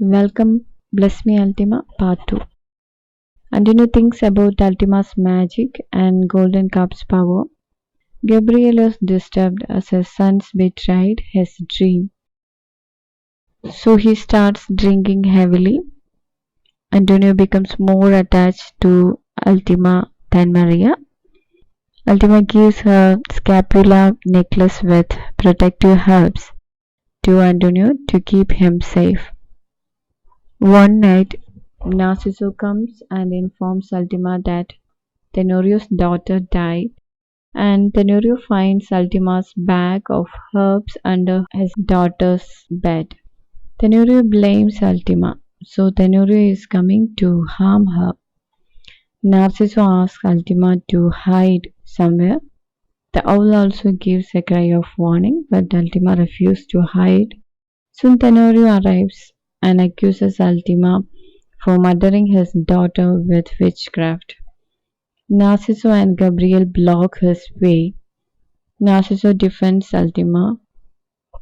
Welcome, Bless Me Ultima, Part 2. Antonio thinks about Ultima's magic and Golden Cup's power. Gabriel is disturbed as his sons betrayed his dream. So he starts drinking heavily. Antonio becomes more attached to Ultima than Maria. Ultima gives her scapula necklace with protective herbs to Antonio to keep him safe. One night, Narciso comes and informs Ultima that Tenorio's daughter died, and Tenorio finds Ultima's bag of herbs under his daughter's bed. Tenorio blames Ultima, so Tenorio is coming to harm her. Narciso asks Ultima to hide somewhere. The owl also gives a cry of warning, but Ultima refuses to hide. Soon Tenorio arrives and accuses Ultima for murdering his daughter with witchcraft. Narciso and Gabriel block his way. Narciso defends Ultima.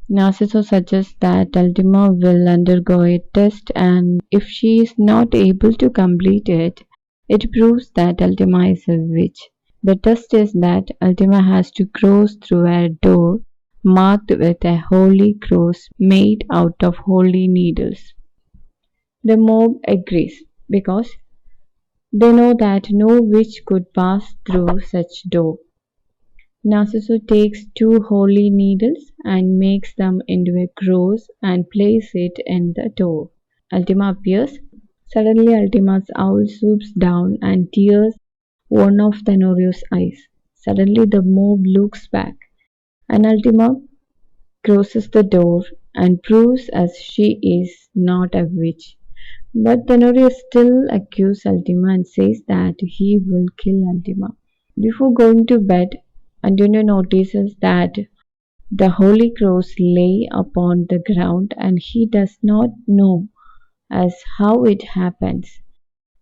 Narciso suggests that Ultima will undergo a test, and if she is not able to complete it, it proves that Ultima is a witch. The test is that Ultima has to cross through a door marked with a holy cross made out of holy needles. The mob agrees because they know that no witch could pass through such door. Narciso takes two holy needles and makes them into a cross and places it in the door. Ultima appears. Suddenly Ultima's owl swoops down and tears one of Tenorio's eyes. Suddenly the mob looks back, and Ultima crosses the door and proves as she is not a witch. But Tenorio still accuses Ultima and says that he will kill Ultima. Before going to bed, Antonio notices that the Holy Cross lay upon the ground and he does not know as how it happens,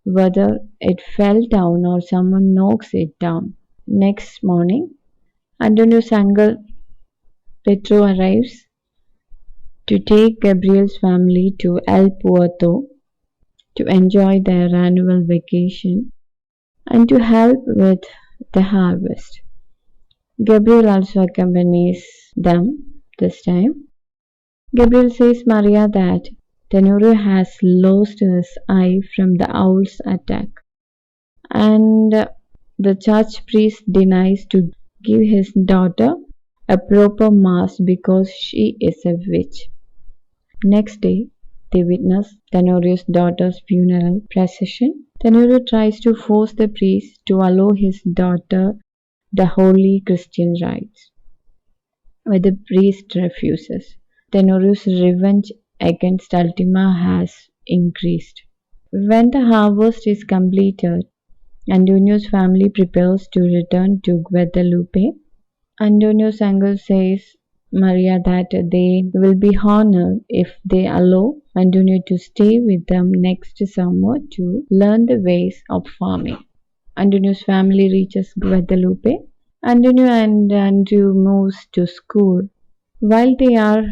whether it fell down or someone knocks it down. Next morning, Antonio's uncle Petro arrives to take Gabriel's family to El Puerto to enjoy their annual vacation and to help with the harvest. Gabriel also accompanies them this time. Gabriel says Maria that Tenorio has lost his eye from the owl's attack, and the church priest denies to give his daughter a proper mass because she is a witch. Next day, they witness Tenorio's daughter's funeral procession. Tenorio tries to force the priest to allow his daughter the holy Christian rites, but the priest refuses. Tenorio's revenge against Ultima has increased. When the harvest is completed, Antonio's family prepares to return to Guadalupe. Antonio's uncle says Maria that they will be honored if they allow Antonio to stay with them next summer to learn the ways of farming. Antonio's family reaches Guadalupe. Antonio and Andrew moves to school. While they are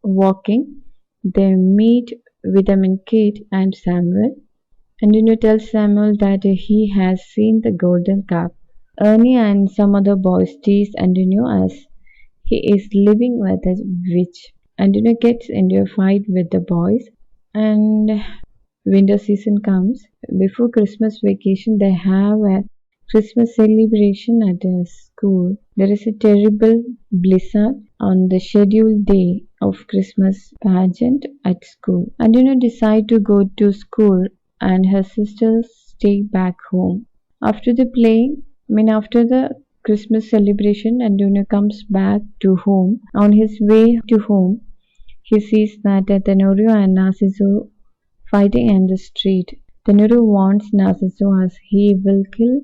walking, they meet Vitamin Kate and Samuel. Antonio tells Samuel that he has seen the golden cup. Ernie and some other boys tease Antonio as he is living with a witch. Antonio gets into a fight with the boys, and winter season comes. Before Christmas vacation, they have a Christmas celebration at a school. There is a terrible blizzard on the scheduled day of Christmas pageant at school. Antonio decides to go to school and her sisters stay back home. After the Christmas celebration, Antonio comes back to home. On his way to home, he sees that Tenorio and Narciso fighting in the street. Tenorio warns Narciso as he will kill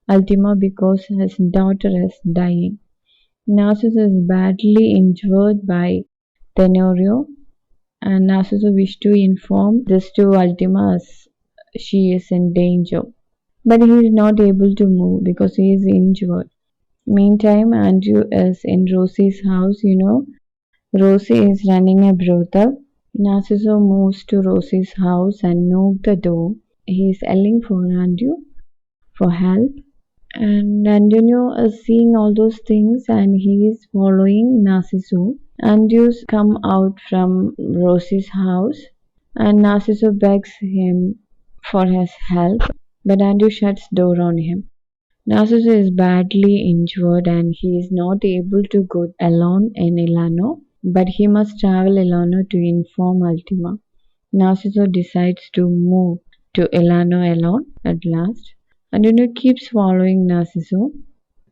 Ultima because his daughter is dying. Narciso is badly injured by Tenorio, and Narciso wishes to inform this to Ultima as she is in danger. But he is not able to move because he is injured. Meantime, Andrew is in Rosie's house. Rosie is running a brothel. Narciso moves to Rosie's house and knocks the door. He is yelling for Andrew for help. And Antonio is seeing all those things and he is following Narciso. Andrews come out from Rosie's house and Narciso begs him for his help, but Andrew shuts door on him. Narciso is badly injured and he is not able to go alone in llano, but he must travel llano to inform Ultima. Narciso decides to move to llano alone at last. Antonio keeps following Narciso.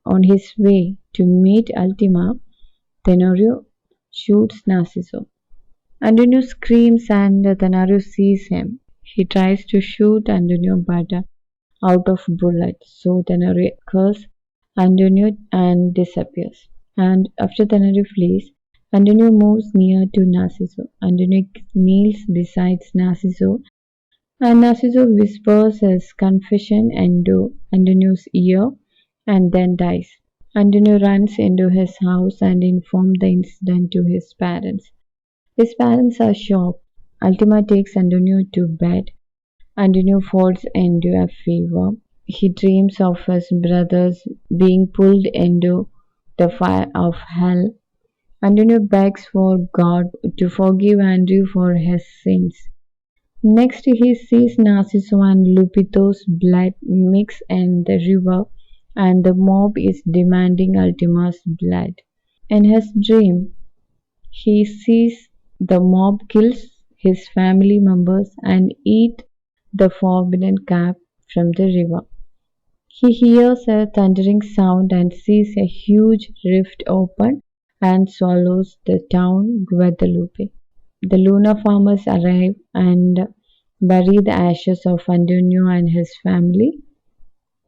On his way to meet Ultima, Tenorio shoots Narciso. Antonio screams and Tenorio sees him. He tries to shoot Antonio but out of bullets, so Tenorio curses Antonio and disappears. And after Tenorio flees, Antonio moves near to Narciso. Antonio kneels beside Narciso and Narciso whispers his confession into Antonio's ear and then dies. Antonio runs into his house and informs the incident to his parents. His parents are shocked. Ultima takes Antonio to bed. Antonio falls into a fever. He dreams of his brothers being pulled into the fire of hell. Antonio begs for God to forgive Andrew for his sins. Next, he sees Narciso and Lupito's blood mix in the river, and the mob is demanding Ultima's blood. In his dream, he sees the mob kills his family members and eat the forbidden carp from the river. He hears a thundering sound and sees a huge rift open and swallows the town Guadalupe. The Luna farmers arrive and bury the ashes of Antonio and his family.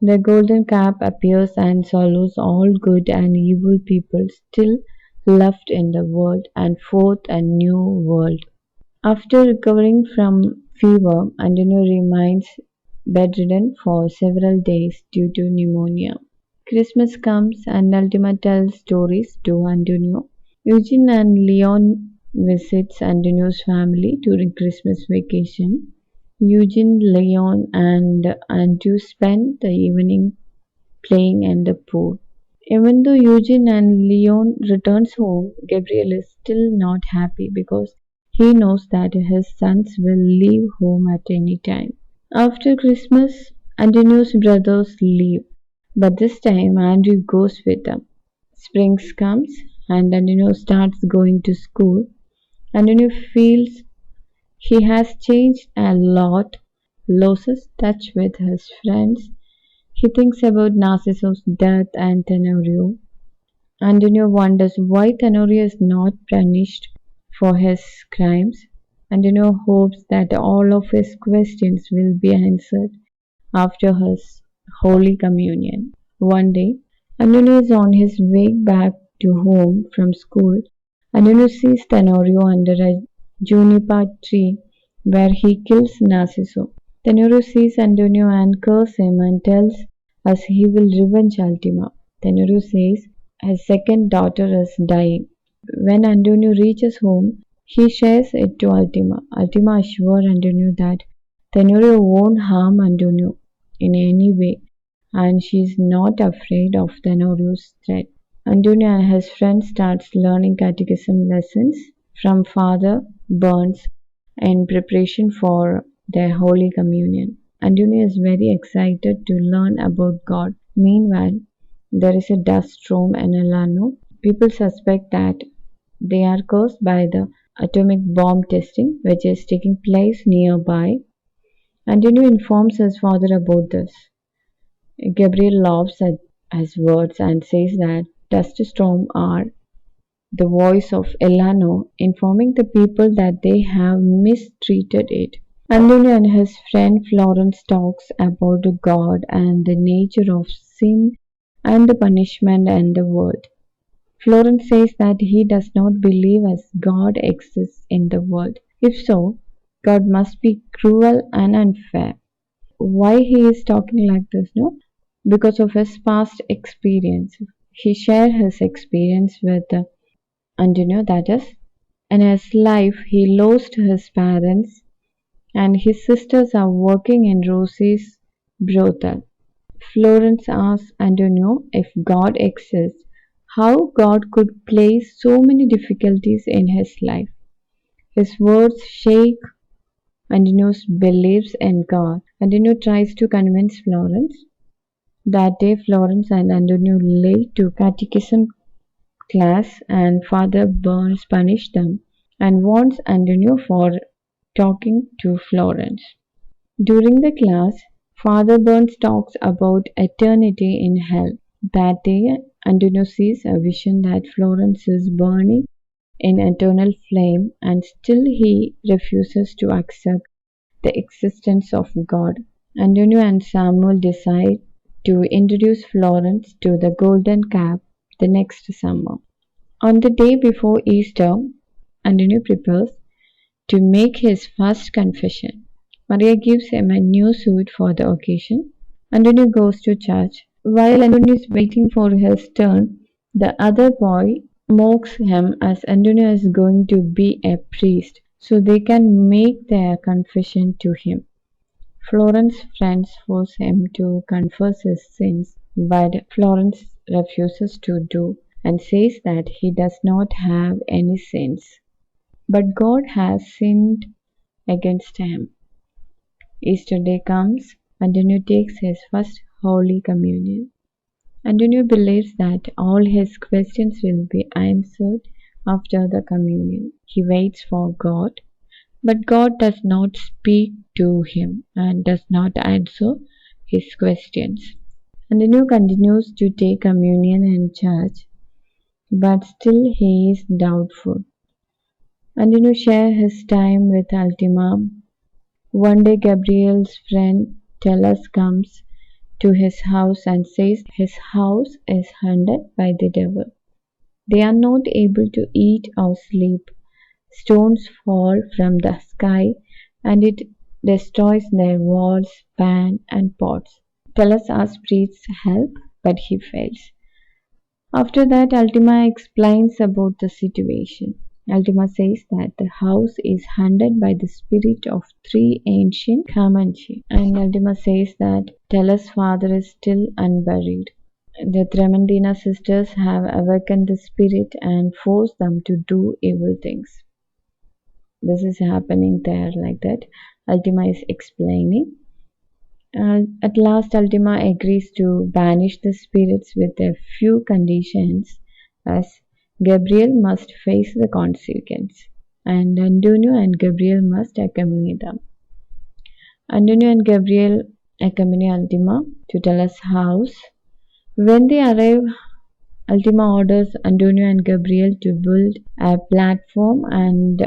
The golden carp appears and swallows all good and evil people still left in the world and forth a new world. After recovering from fever, Antonio remains bedridden for several days due to pneumonia. Christmas comes and Ultima tells stories to Antonio. Eugene and Leon visits Antonio's family during Christmas vacation. Eugene, Leon, and Andrew spend the evening playing in the pool. Even though Eugene and Leon returns home, Gabriel is still not happy because he knows that his sons will leave home at any time. After Christmas, Antonio's brothers leave, but this time Andrew goes with them. Spring comes and Antonio starts going to school. Antonio feels he has changed a lot, loses touch with his friends. He thinks about Narcisso's death and Tenorio. Antonio wonders why Tenorio is not punished for his crimes. Antonio hopes that all of his questions will be answered after his Holy Communion. One day, Antonio is on his way back to home from school. Antonio sees Tenorio under a Juniper tree where he kills Narciso. Tenorio sees Antonio and curses him and tells us he will revenge Ultima. Tenorio says his second daughter is dying. When Antonio reaches home, he shares it to Ultima. Ultima assures Antonio that Tenorio won't harm Antonio in any way and she is not afraid of Tenorio's threat. Antonio and his friend starts learning catechism lessons from Father Bymes in preparation for their Holy Communion. Antonio is very excited to learn about God. Meanwhile, there is a dust storm in llano. People suspect that they are caused by the atomic bomb testing which is taking place nearby. Antonio informs his father about this. Gabriel laughs at his words and says that dust storms are the voice of llano informing the people that they have mistreated it. Antonio and his friend Florence talks about God and the nature of sin and the punishment in the world. Florence says that he does not believe as God exists in the world. If so, God must be cruel and unfair. Why he is talking like this, no? Because of his past experience. He shared his experience with Antonio, that is, In his life, he lost his parents, and his sisters are working in Rosie's brothel. Florence asks Antonio if God exists, how God could place so many difficulties in his life. His words shake Antonio's beliefs in God. Antonio tries to convince Florence. That day, Florence and Antonio late to catechism class, and Father Bymes punished them and warns Antonio for talking to Florence. During the class, Father Bymes talks about eternity in hell. That day, Antonio sees a vision that Florence is burning in eternal flame, and still he refuses to accept the existence of God. Antonio and Samuel decide to introduce Florence to the golden cap the next summer. On the day before Easter, Antonio prepares to make his first confession. Maria gives him a new suit for the occasion. Antonio goes to church. While Antonio is waiting for his turn, the other boy mocks him as Antonio is going to be a priest, so they can make their confession to him. Florence's friends force him to confess his sins, but Florence refuses to do and says that he does not have any sins. But God has sinned against him. Easter Day comes. Antonio takes his first Holy Communion. Antonio believes that all his questions will be answered after the communion. He waits for God, but God does not speak to him and does not answer his questions. Antonio continues to take communion in church, but still he is doubtful. Antonio shares his time with Ultima. One day Gabriel's friend Tellus comes to his house and says his house is haunted by the devil. They are not able to eat or sleep. Stones fall from the sky and it destroys their walls, pan, and pots. Tellus asks priests help, but he fails. After that, Ultima explains about the situation. Ultima says that the house is haunted by the spirit of three ancient Comanche, and Ultima says that Tellus' father is still unburied. The Trementina sisters have awakened the spirit and forced them to do evil things. This is happening there like that. Ultima is explaining. At last, Ultima agrees to banish the spirits with a few conditions, as Gabriel must face the consequence, and Antonio and Gabriel must accompany them. Antonio and Gabriel accompany Ultima to Tellus' house. When they arrive, Ultima orders Antonio and Gabriel to build a platform and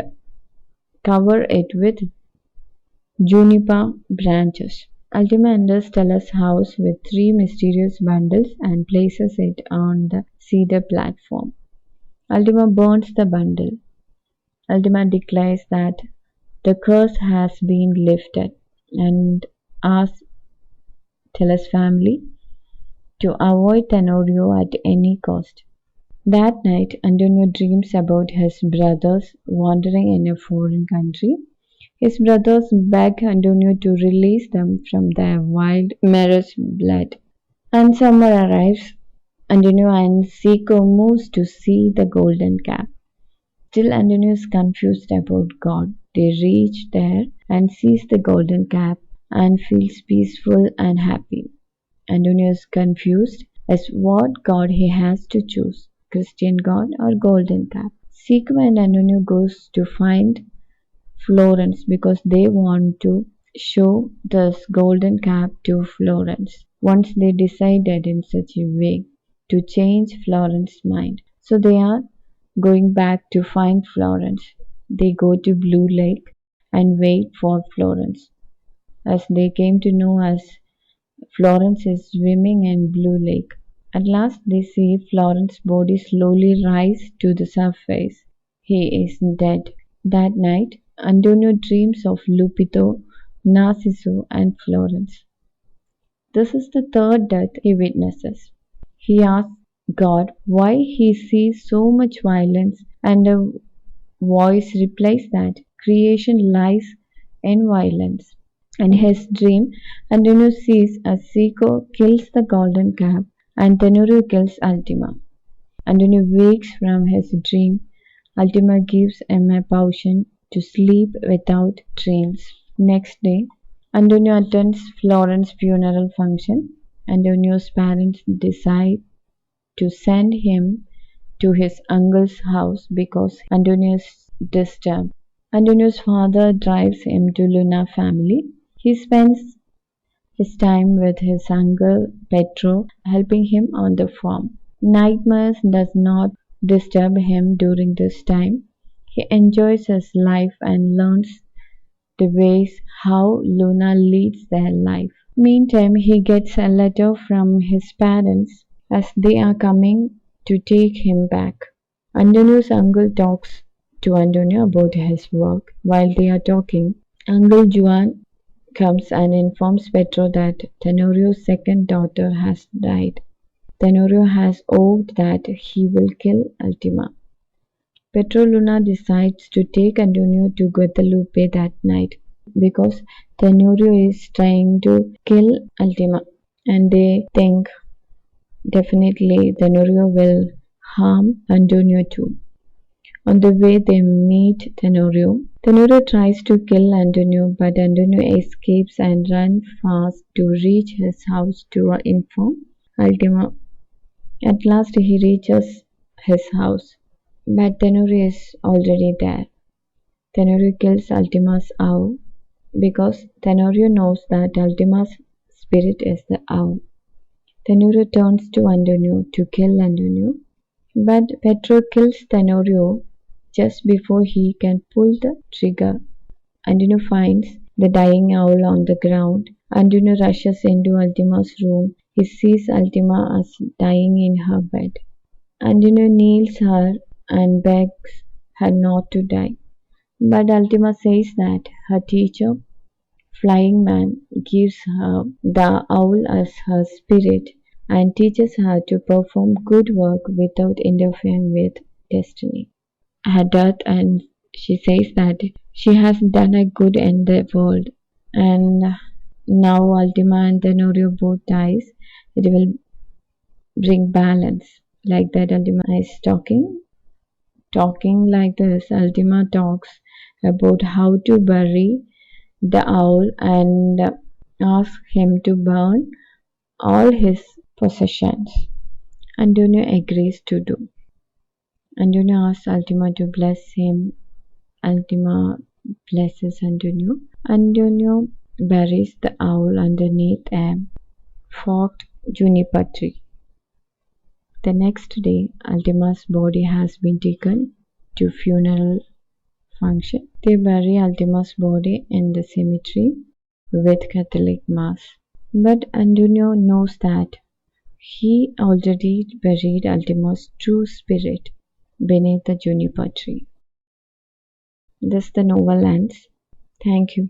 cover it with juniper branches. Ultima enters Tellus' house with three mysterious bundles and places it on the cedar platform. Ultima burns the bundle. Ultima declares that the curse has been lifted and asks Tellus' family to avoid Tenorio at any cost. That night, Antonio dreams about his brothers wandering in a foreign country. His brothers beg Antonio to release them from their wild mare's blood. And summer arrives. Antonio and Cico moves to see the golden cap. Still Antonio is confused about God. They reach there and sees the golden cap and feels peaceful and happy. Antonio is confused as what God he has to choose, Christian God or golden cap. Cico and Antonio goes to find Florence because they want to show this golden cap to Florence. Once they decided in such a way to change Florence's mind. So they are going back to find Florence. They go to Blue Lake and wait for Florence. As they came to know as Florence is swimming in Blue Lake. At last they see Florence's body slowly rise to the surface. He is dead. That night, Antonio dreams of Lupito, Narciso, and Florence. This is the third death he witnesses. He asks God why he sees so much violence and voice replies that creation lies in violence. In his dream, Antonio sees as Cico kills the golden calf and Tenorio kills Ultima. Antonio wakes from his dream. Ultima gives him a potion to sleep without dreams. Next day, Antonio attends Florence's funeral function. Antonio's parents decide to send him to his uncle's house because Antonio is disturbed. Antonio's father drives him to Luna family. He spends his time with his uncle Petro, helping him on the farm. Nightmares does not disturb him during this time. He enjoys his life and learns the ways how Luna leads their life. Meantime, he gets a letter from his parents as they are coming to take him back. Antonio's uncle talks to Antonio about his work. While they are talking, Uncle Juan comes and informs Petro that Tenorio's second daughter has died. Tenorio has vowed that he will kill Ultima. Petro Luna decides to take Antonio to Guadalupe that night because Tenorio is trying to kill Ultima and they think definitely Tenorio will harm Antonio too. On the way they meet Tenorio. Tenorio tries to kill Antonio but Antonio escapes and runs fast to reach his house to inform Ultima. At last he reaches his house, but Tenorio is already there. Tenorio kills Ultima's owl because Tenorio knows that Ultima's spirit is the owl. Tenorio turns to Antonio to kill Antonio, but Petro kills Tenorio just before he can pull the trigger. Antonio finds the dying owl on the ground. Antonio rushes into Ultima's room. He sees Ultima as dying in her bed. Antonio kneels her and begs her not to die. But Ultima says that her teacher, Flying Man, gives her the owl as her spirit and teaches her to perform good work without interfering with destiny. Her death, and she says that she has done a good in the world, and now Ultima and Tenorio both dies. It will bring balance. Like that, Ultima is talking like this. Ultima talks about how to bury the owl and asks him to burn all his possessions. Antonio agrees to do. Antonio asks Ultima to bless him. Ultima blesses Antonio. Antonio buries the owl underneath a forked juniper tree. The next day, Ultima's body has been taken to funeral function. They bury Ultima's body in the cemetery with Catholic mass. But Antonio knows that he already buried Ultima's true spirit beneath the juniper tree. Thus the novel ends. Thank you.